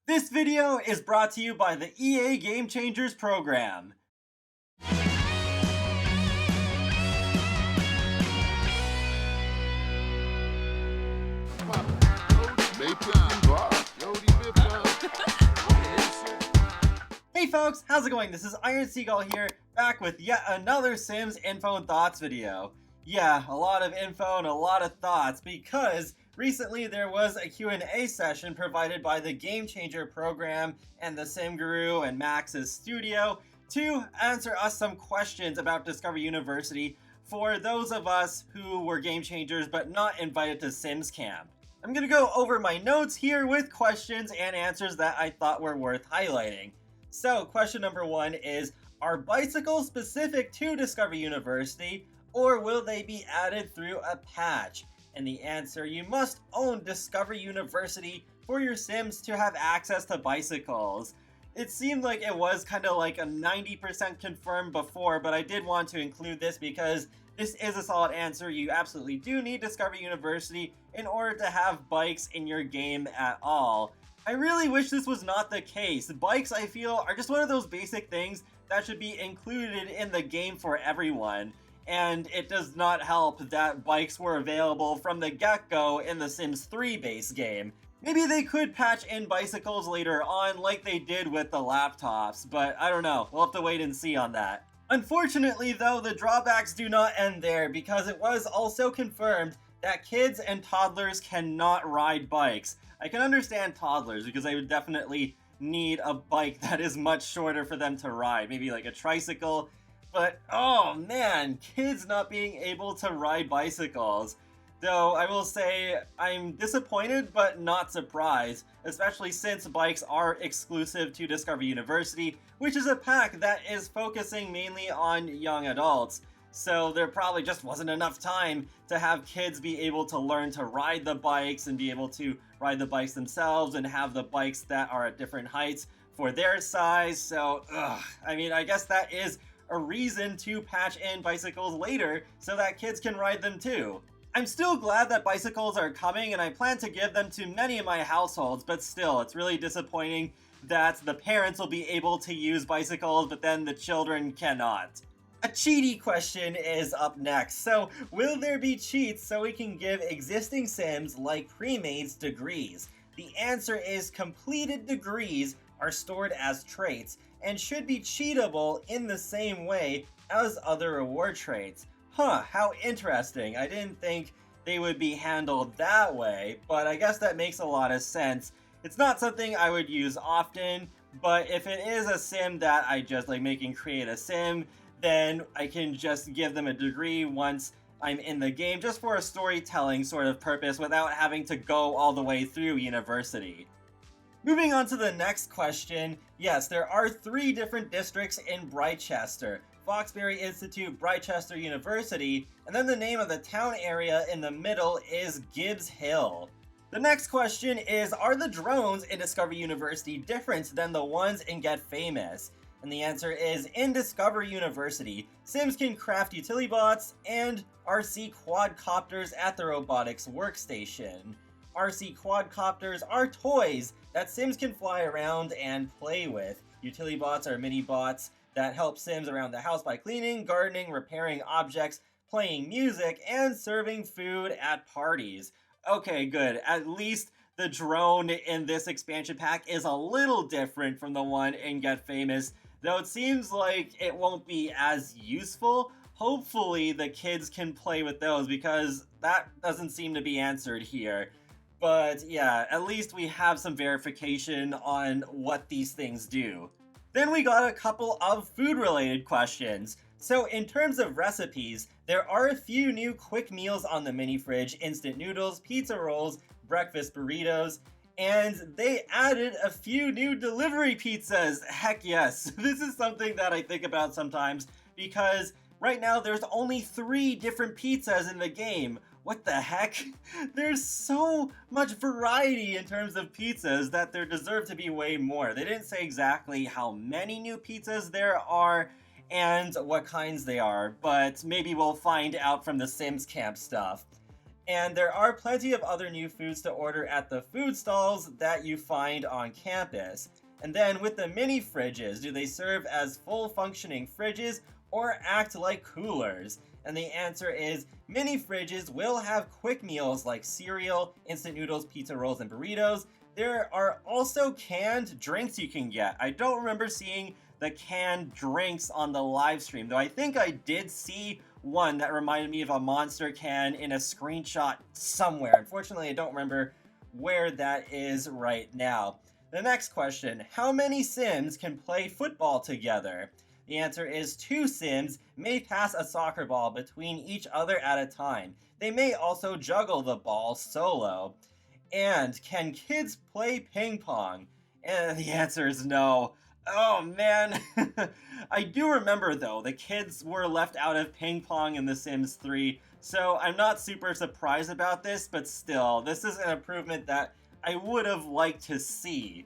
This video is brought to you by the EA Game Changers program. Hey folks, how's it going? This is Iron Seagull here, back with yet another Sims info and thoughts video. Yeah, a lot of info and a lot of thoughts because recently there was a Q&A session provided by the Game Changer program and the Sim Guru and Max's studio to answer us some questions about Discover University for those of us who were Game Changers but not invited to Sims Camp. I'm gonna go over my notes here with questions and answers that I thought were worth highlighting. So, question number 1 is, are bicycles specific to Discover University, or will they be added through a patch? And the answer, you must own Discover University for your Sims to have access to bicycles. It seemed like it was kind of like a 90% confirmed before, but I did want to include this because this is a solid answer. You absolutely do need Discover University in order to have bikes in your game at all. I really wish this was not the case. Bikes, I feel, are just one of those basic things that should be included in the game for everyone. And it does not help that bikes were available from the get-go in the Sims 3 base game. Maybe they could patch in bicycles later on like they did with the laptops, but I don't know. We'll have to wait and see on that. Unfortunately though, the drawbacks do not end there because it was also confirmed that kids and toddlers cannot ride bikes. I can understand toddlers because they would definitely need a bike that is much shorter for them to ride, maybe like a tricycle, but oh man, kids not being able to ride bicycles. Though I will say I'm disappointed but not surprised, especially since bikes are exclusive to Discover University, which is a pack that is focusing mainly on young adults. So there probably just wasn't enough time to have kids be able to learn to ride the bikes and be able to ride the bikes themselves and have the bikes that are at different heights for their size. So, I mean, I guess that is a reason to patch in bicycles later so that kids can ride them too. I'm still glad that bicycles are coming and I plan to give them to many of my households, but still, it's really disappointing that the parents will be able to use bicycles, but then the children cannot. A cheaty question is up next. So, will there be cheats so we can give existing Sims like pre-mades degrees? The answer is completed degrees are stored as traits and should be cheatable in the same way as other reward traits. Huh, how interesting. I didn't think they would be handled that way, but I guess that makes a lot of sense. It's not something I would use often, but if it is a Sim that I just like making create a Sim, then I can just give them a degree once I'm in the game just for a storytelling sort of purpose without having to go all the way through university. Moving on to the next question, yes, there are 3 different districts in Brightchester. Foxbury Institute, Brightchester University, and then the name of the town area in the middle is Gibbs Hill. The next question is, are the drones in Discover University different than the ones in Get Famous? And the answer is, in Discover University, Sims can craft utility bots and RC quadcopters at the Robotics workstation. RC quadcopters are toys that Sims can fly around and play with. Utility bots are mini bots that help Sims around the house by cleaning, gardening, repairing objects, playing music, and serving food at parties. Okay, good. At least the drone in this expansion pack is a little different from the one in Get Famous, though it seems like it won't be as useful. Hopefully the kids can play with those because that doesn't seem to be answered here. But yeah, at least we have some verification on what these things do. Then we got a couple of food-related questions. So in terms of recipes, there are a few new quick meals on the mini fridge: instant noodles, pizza rolls, breakfast burritos, and they added a few new delivery pizzas. Heck yes, this is something that I think about sometimes because right now there's only 3 different pizzas in the game. What the heck? There's so much variety in terms of pizzas that there deserve to be way more. They didn't say exactly how many new pizzas there are and what kinds they are, but maybe we'll find out from the Sims Camp stuff. And there are plenty of other new foods to order at the food stalls that you find on campus. And then with the mini fridges, do they serve as full functioning fridges or act like coolers? And the answer is mini fridges will have quick meals like cereal, instant noodles, pizza rolls, and burritos. There are also canned drinks you can get. I don't remember seeing the canned drinks on the live stream, though I think I did see one that reminded me of a Monster can in a screenshot somewhere. Unfortunately, I don't remember where that is right now. The next question, how many Sims can play football together? The answer is 2 Sims may pass a soccer ball between each other at a time. They may also juggle the ball solo. And can kids play ping pong? And the answer is no. Oh man, I do remember though, the kids were left out of ping pong in The Sims 3, so I'm not super surprised about this, but still, this is an improvement that I would have liked to see.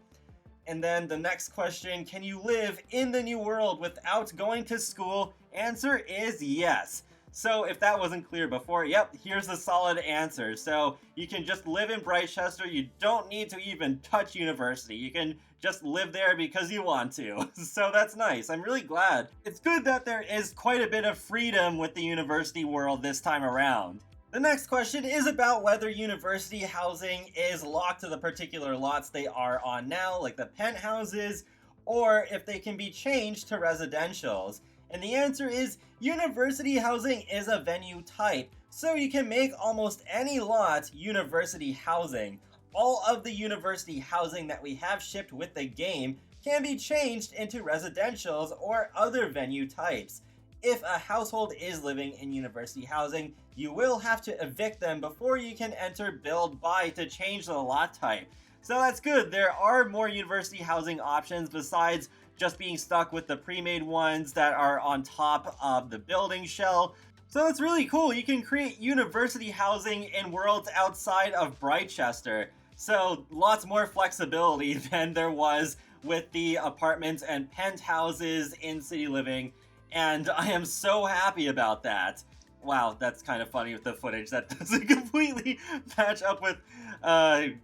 And then the next question, can you live in the new world without going to school? Answer is yes. So if that wasn't clear before, yep, here's the solid answer. So you can just live in Brightchester, you don't need to even touch university. You can just live there because you want to. So that's nice, I'm really glad. It's good that there is quite a bit of freedom with the university world this time around. The next question is about whether university housing is locked to the particular lots they are on now, like the penthouses, or if they can be changed to residentials. And the answer is university housing is a venue type, so you can make almost any lot university housing. All of the university housing that we have shipped with the game can be changed into residentials or other venue types. If a household is living in university housing, you will have to evict them before you can enter build buy to change the lot type. So that's good, there are more university housing options besides just being stuck with the pre-made ones that are on top of the building shell. So it's really cool, you can create university housing in worlds outside of Brightchester. So lots more flexibility than there was with the apartments and penthouses in City Living, and I am so happy about that. Wow, that's kind of funny with the footage. That doesn't completely match up with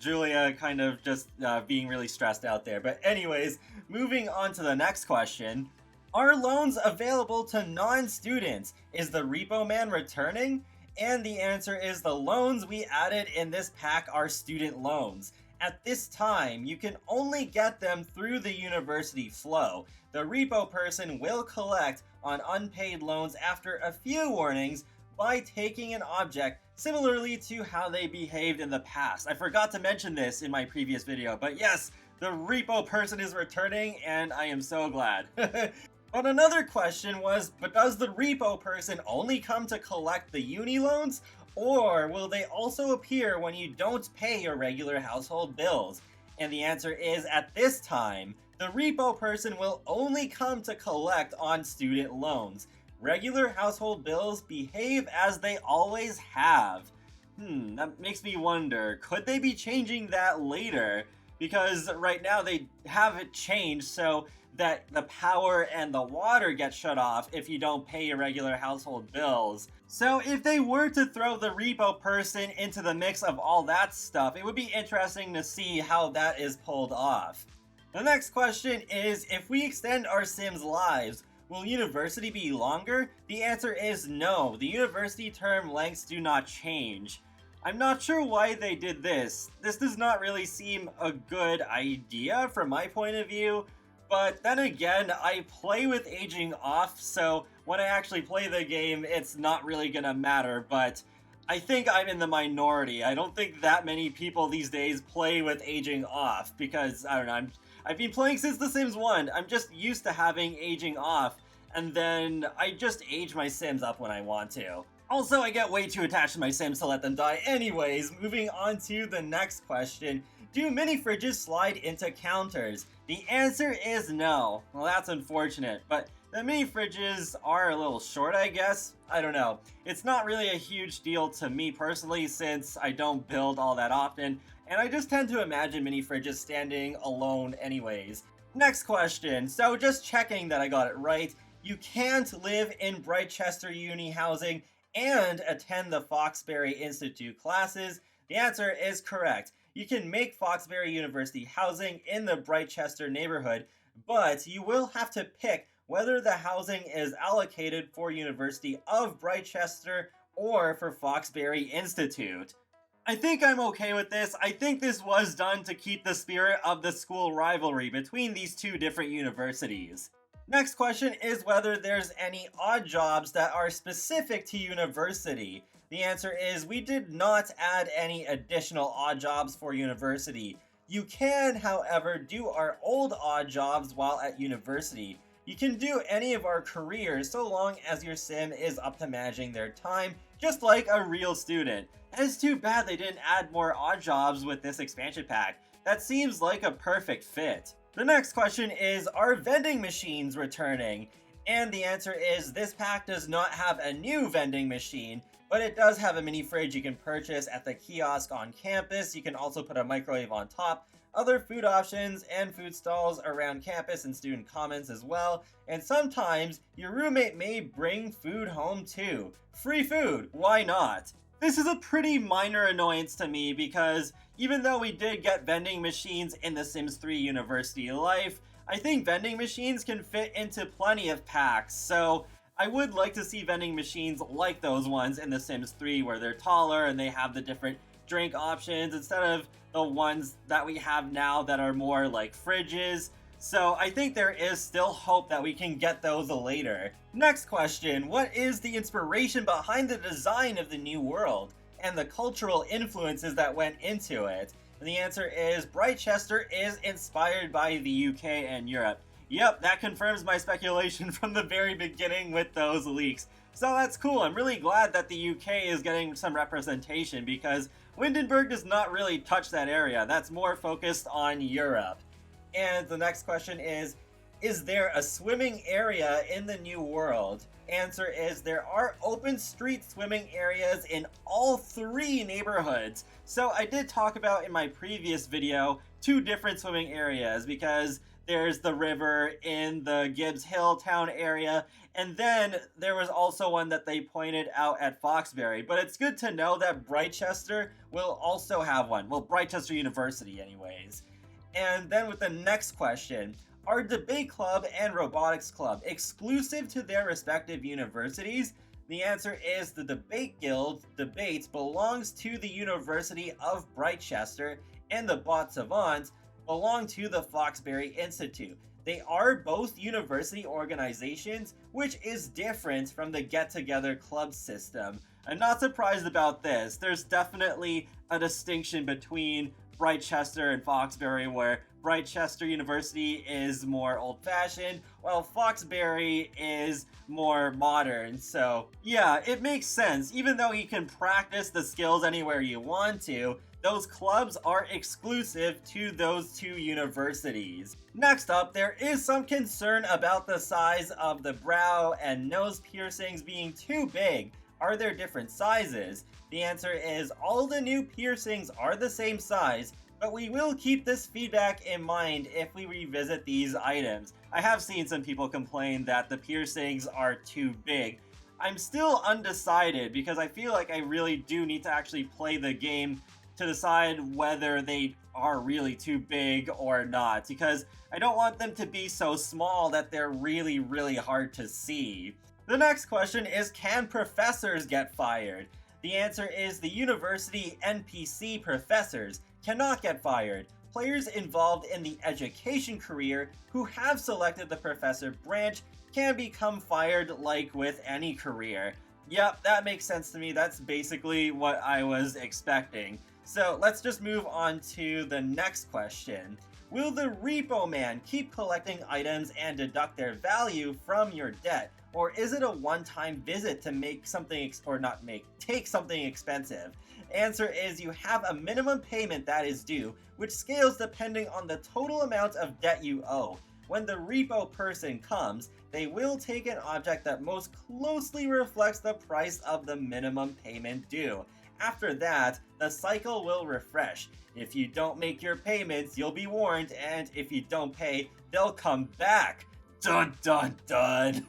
Julia kind of just being really stressed out there. But anyways, moving on to the next question. Are loans available to non-students? Is the repo man returning? And the answer is the loans we added in this pack are student loans. At this time, you can only get them through the university flow. The repo person will collect on unpaid loans after a few warnings by taking an object similarly to how they behaved in the past. I forgot to mention this in my previous video, but yes, the repo person is returning and I am so glad. But another question was, but does the repo person only come to collect the uni loans? Or will they also appear when you don't pay your regular household bills? And the answer is, at this time, the repo person will only come to collect on student loans. Regular household bills behave as they always have. That makes me wonder, could they be changing that later? Because right now they have it changed so that the power and the water get shut off if you don't pay your regular household bills. So if they were to throw the repo person into the mix of all that stuff, it would be interesting to see how that is pulled off. The next question is, if we extend our Sims lives, will university be longer? The answer is no. The university term lengths do not change. I'm not sure why they did this. This does not really seem a good idea from my point of view. But then again, I play with aging off, so when I actually play the game, it's not really gonna matter, but I think I'm in the minority. I don't think that many people these days play with aging off, because, I don't know, I've been playing since The Sims 1. I'm just used to having aging off, and then I just age my Sims up when I want to. Also, I get way too attached to my Sims to let them die. Anyways, moving on to the next question. Do mini fridges slide into counters? The answer is no. Well, that's unfortunate, but the mini fridges are a little short, I guess. I don't know. It's not really a huge deal to me personally since I don't build all that often, and I just tend to imagine mini fridges standing alone anyways. Next question. So just checking that I got it right. You can't live in Brightchester Uni housing and attend the Foxbury Institute classes? The answer is correct. You can make Foxbury University housing in the Brightchester neighborhood, but you will have to pick whether the housing is allocated for University of Brightchester or for Foxbury Institute. I think I'm okay with this. I think this was done to keep the spirit of the school rivalry between these two different universities. Next question is whether there's any odd jobs that are specific to university. The answer is we did not add any additional odd jobs for university. You can, however, do our old odd jobs while at university. You can do any of our careers so long as your sim is up to managing their time, just like a real student. It's too bad they didn't add more odd jobs with this expansion pack. That seems like a perfect fit. The next question is, are vending machines returning? And the answer is this pack does not have a new vending machine, but it does have a mini fridge you can purchase at the kiosk on campus. You can also put a microwave on top, other food options and food stalls around campus and student commons as well. And sometimes your roommate may bring food home too. Free food, why not? This is a pretty minor annoyance to me because even though we did get vending machines in The Sims 3 University Life, I think vending machines can fit into plenty of packs, so I would like to see vending machines like those ones in The Sims 3 where they're taller and they have the different drink options instead of the ones that we have now that are more like fridges. So I think there is still hope that we can get those later. Next question, what is the inspiration behind the design of the new world and the cultural influences that went into it? And the answer is Brightchester is inspired by the UK and Europe. Yep, that confirms my speculation from the very beginning with those leaks. So that's cool. I'm really glad that the UK is getting some representation because Windenburg does not really touch that area. That's more focused on Europe. And the next question is there a swimming area in the new world? Answer is there are open street swimming areas in all 3 neighborhoods. So I did talk about in my previous video 2 different swimming areas because there's the river in the Gibbs Hill town area, and then there was also one that they pointed out at Foxbury. But it's good to know that Brightchester will also have one. Well, Brightchester University anyways. And then with the next question, are Debate Club and Robotics Club exclusive to their respective universities? The answer is the Debate Guild Debates belongs to the University of Brightchester, and the Bot Savants belong to the Foxbury Institute. They are both university organizations, which is different from the get-together club system. I'm not surprised about this. There's definitely a distinction between Brightchester and Foxbury, where Brightchester University is more old-fashioned, while Foxbury is more modern. So yeah, it makes sense. Even though you can practice the skills anywhere you want to, those clubs are exclusive to those 2 universities. Next up, there is some concern about the size of the brow and nose piercings being too big. Are there different sizes? The answer is all the new piercings are the same size, but we will keep this feedback in mind if we revisit these items. I have seen some people complain that the piercings are too big. I'm still undecided because I feel like I really do need to actually play the game to decide whether they are really too big or not, because I don't want them to be so small that they're really, really hard to see. The next question is, can professors get fired? The answer is the university NPC professors cannot get fired. Players involved in the education career who have selected the professor branch can become fired like with any career. Yep, that makes sense to me. That's basically what I was expecting. So let's just move on to the next question. Will the repo man keep collecting items and deduct their value from your debt? Or is it a one-time visit to make something, take something expensive? Answer is you have a minimum payment that is due, which scales depending on the total amount of debt you owe. When the repo person comes, they will take an object that most closely reflects the price of the minimum payment due. After that, the cycle will refresh. If you don't make your payments, you'll be warned, and if you don't pay, they'll come back. Dun dun dun.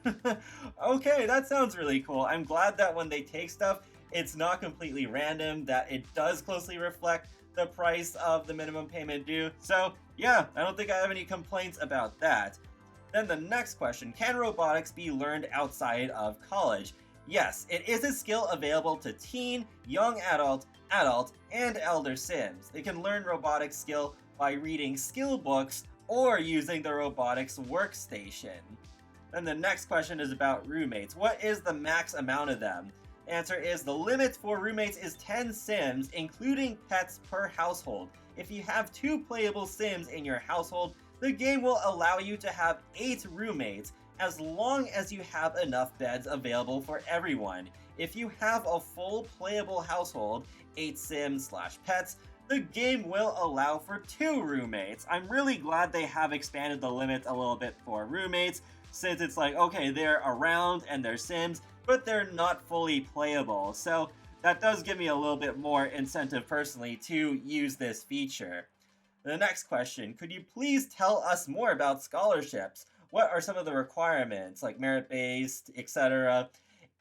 Okay, that sounds really cool. I'm glad that when they take stuff, it's not completely random, that it does closely reflect the price of the minimum payment due. So yeah, I don't think I have any complaints about that. Then the next question, can robotics be learned outside of college? Yes, it is a skill available to teen, young adult, and elder Sims. They can learn robotics skill by reading skill books or using the robotics workstation. Then the next question is about roommates. What is the max amount of them? Answer is the limit for roommates is 10 Sims, including pets per household. If you have 2 playable Sims in your household, the game will allow you to have 8 roommates, as long as you have enough beds available for everyone. If you have a full playable household, 8 Sims/pets, the game will allow for 2 roommates. I'm really glad they have expanded the limit a little bit for roommates, since it's like, okay, they're around and they're Sims, but they're not fully playable. So that does give me a little bit more incentive personally to use this feature. The next question, could you please tell us more about scholarships? What are some of the requirements, like merit-based, etc.?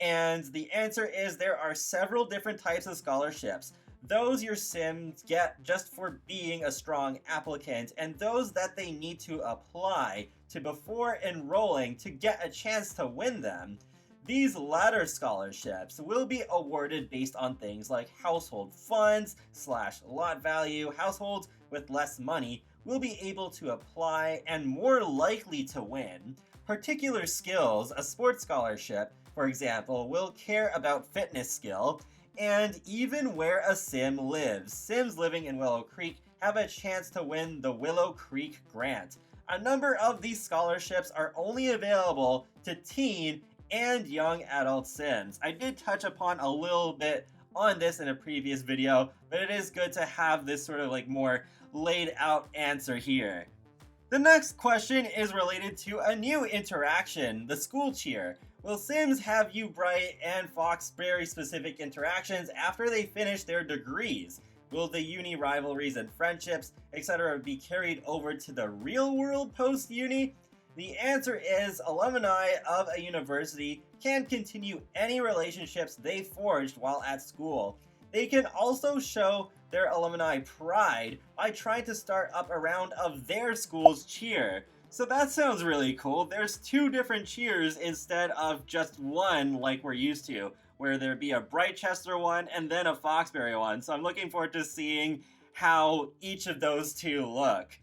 And the answer is there are several different types of scholarships. Those your Sims get just for being a strong applicant, and those that they need to apply to before enrolling to get a chance to win them. These latter scholarships will be awarded based on things like household funds / lot value. Households with less money will be able to apply and more likely to win. Particular skills, a sports scholarship, for example, will care about fitness skill, and even where a Sim lives. Sims living in Willow Creek have a chance to win the Willow Creek Grant. A number of these scholarships are only available to teen and young adult Sims. I did touch upon a little bit on this in a previous video, but it is good to have this sort of like more laid out answer here. The next question is related to a new interaction, the school cheer. Will Sims have U-Bright and Foxberry specific interactions after they finish their degrees? Will the uni rivalries and friendships, etc. be carried over to the real world post-uni? The answer is alumni of a university can continue any relationships they forged while at school. They can also show their alumni pride by trying to start up a round of their school's cheer. So that sounds really cool. There's 2 different cheers instead of just one like we're used to, where there'd be a Brightchester one and then a Foxberry one. So I'm looking forward to seeing how each of those 2 look.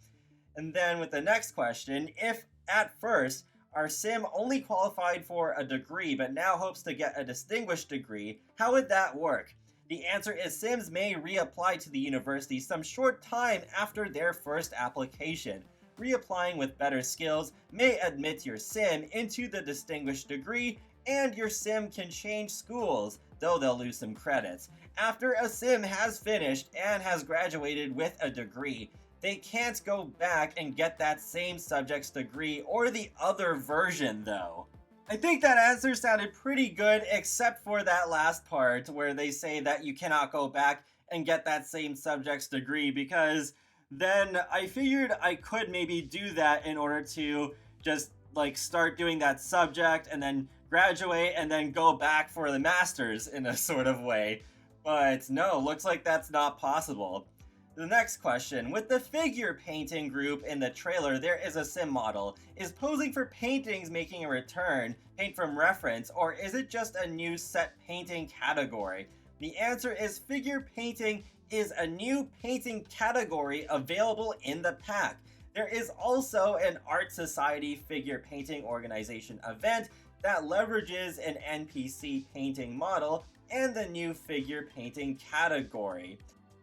And then with the next question, if at first our Sim only qualified for a degree but now hopes to get a distinguished degree, how would that work? The answer is Sims may reapply to the university some short time after their first application. Reapplying with better skills may admit your Sim into the distinguished degree, and your Sim can change schools, though they'll lose some credits. After a Sim has finished and has graduated with a degree, they can't go back and get that same subject's degree or the other version though. I think that answer sounded pretty good except for that last part where they say that you cannot go back and get that same subject's degree, because then I figured I could maybe do that in order to just like start doing that subject and then graduate and then go back for the master's in a sort of way. But no, looks like that's not possible. The next question, with the figure painting group in the trailer, there is a Sim model. Is posing for paintings making a return, paint from reference, or is it just a new set painting category? The answer is figure painting is a new painting category available in the pack. There is also an Art Society figure painting organization event that leverages an NPC painting model and the new figure painting category.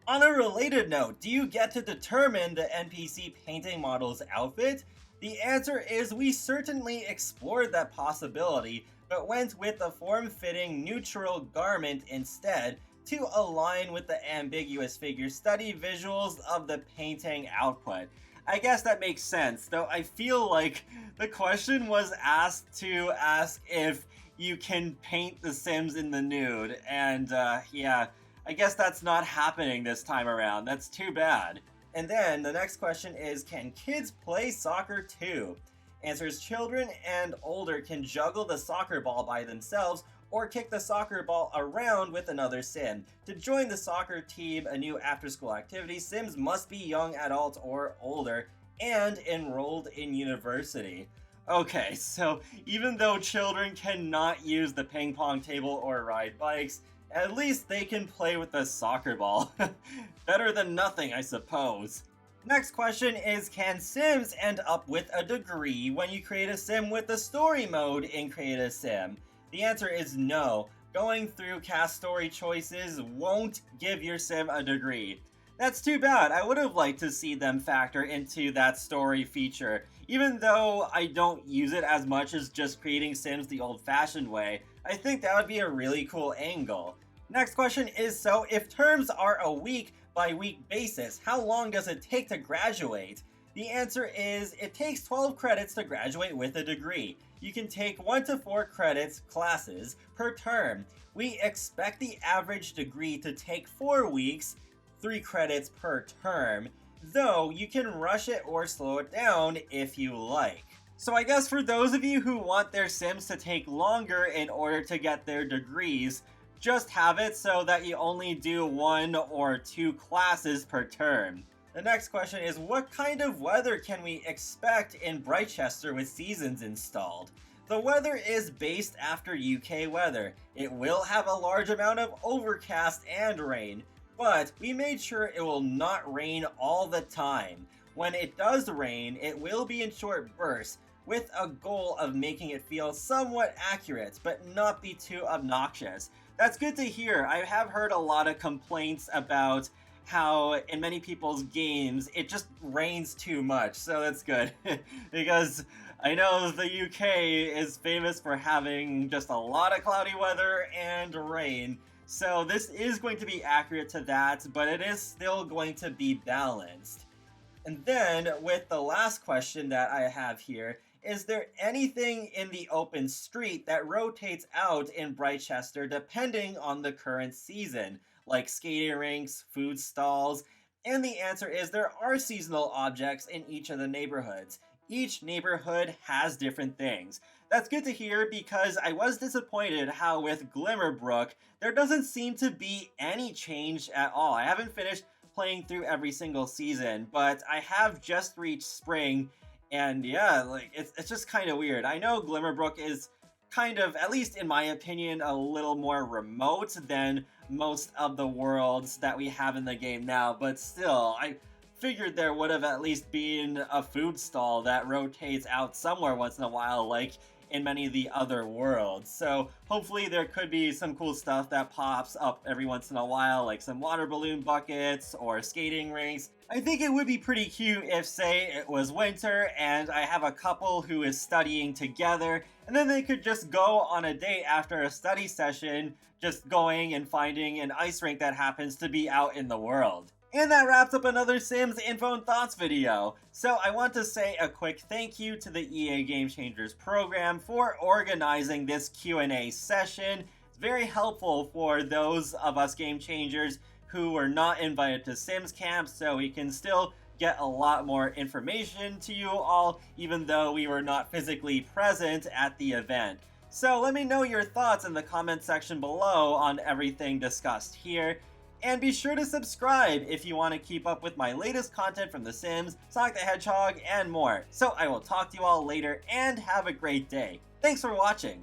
On a related note, do you get to determine the NPC painting model's outfit? The answer is we certainly explored that possibility, but went with a form-fitting neutral garment instead to align with the ambiguous figure study visuals of the painting output. I guess that makes sense, though I feel like the question was asked to ask if you can paint the Sims in the nude, and yeah, I guess that's not happening this time around. That's too bad. And then the next question is, can kids play soccer too? Answers: children and older can juggle the soccer ball by themselves or kick the soccer ball around with another sim. To join the soccer team, a new after-school activity, Sims must be young adults or older and enrolled in university. Okay, so even though children cannot use the ping pong table or ride bikes, at least they can play with the soccer ball. Better than nothing, I suppose. Next question is, can Sims end up with a degree when you create a sim with the story mode in Create a Sim? The answer is no. Going through cast story choices won't give your sim a degree. That's too bad. I would have liked to see them factor into that story feature. Even though I don't use it as much as just creating sims the old-fashioned way, I think that would be a really cool angle. Next question is, so if terms are a week by week basis, how long does it take to graduate? The answer is, it takes 12 credits to graduate with a degree. You can take 1 to 4 credits classes per term. We expect the average degree to take 4 weeks, 3 credits per term, though you can rush it or slow it down if you like. So I guess for those of you who want their sims to take longer in order to get their degrees, just have it so that you only do 1 or 2 classes per term. The next question is, what kind of weather can we expect in Brightchester with seasons installed? The weather is based after UK weather. It will have a large amount of overcast and rain, but we made sure it will not rain all the time. When it does rain, it will be in short bursts, with a goal of making it feel somewhat accurate, but not be too obnoxious. That's good to hear. I have heard a lot of complaints about how in many people's games it just rains too much, so that's good. Because I know the UK is famous for having just a lot of cloudy weather and rain, so this is going to be accurate to that, but it is still going to be balanced. And then with the last question that I have here, is there anything in the open street that rotates out in Brightchester depending on the current season, like skating rinks, food stalls? And the answer is, there are seasonal objects in each of the neighborhoods. Each neighborhood has different things. That's good to hear, because I was disappointed how with Glimmerbrook, there doesn't seem to be any change at all. I haven't finished playing through every single season, but I have just reached spring, and yeah, like it's just kind of weird. I know Glimmerbrook is kind of, at least in my opinion, a little more remote than most of the worlds that we have in the game now, but still, I figured there would have at least been a food stall that rotates out somewhere once in a while, like in many of the other worlds. So hopefully there could be some cool stuff that pops up every once in a while, like some water balloon buckets or skating rinks. I think it would be pretty cute if, say, it was winter and I have a couple who is studying together, and then they could just go on a date after a study session, just going and finding an ice rink that happens to be out in the world. And that wraps up another Sims Info and Thoughts video. So I want to say a quick thank you to the EA Game Changers program for organizing this Q&A session. It's very helpful for those of us Game Changers who were not invited to Sims Camp, so we can still get a lot more information to you all, even though we were not physically present at the event. So let me know your thoughts in the comment section below on everything discussed here. And be sure to subscribe if you want to keep up with my latest content from The Sims, Sonic the Hedgehog, and more. So I will talk to you all later, and have a great day. Thanks for watching!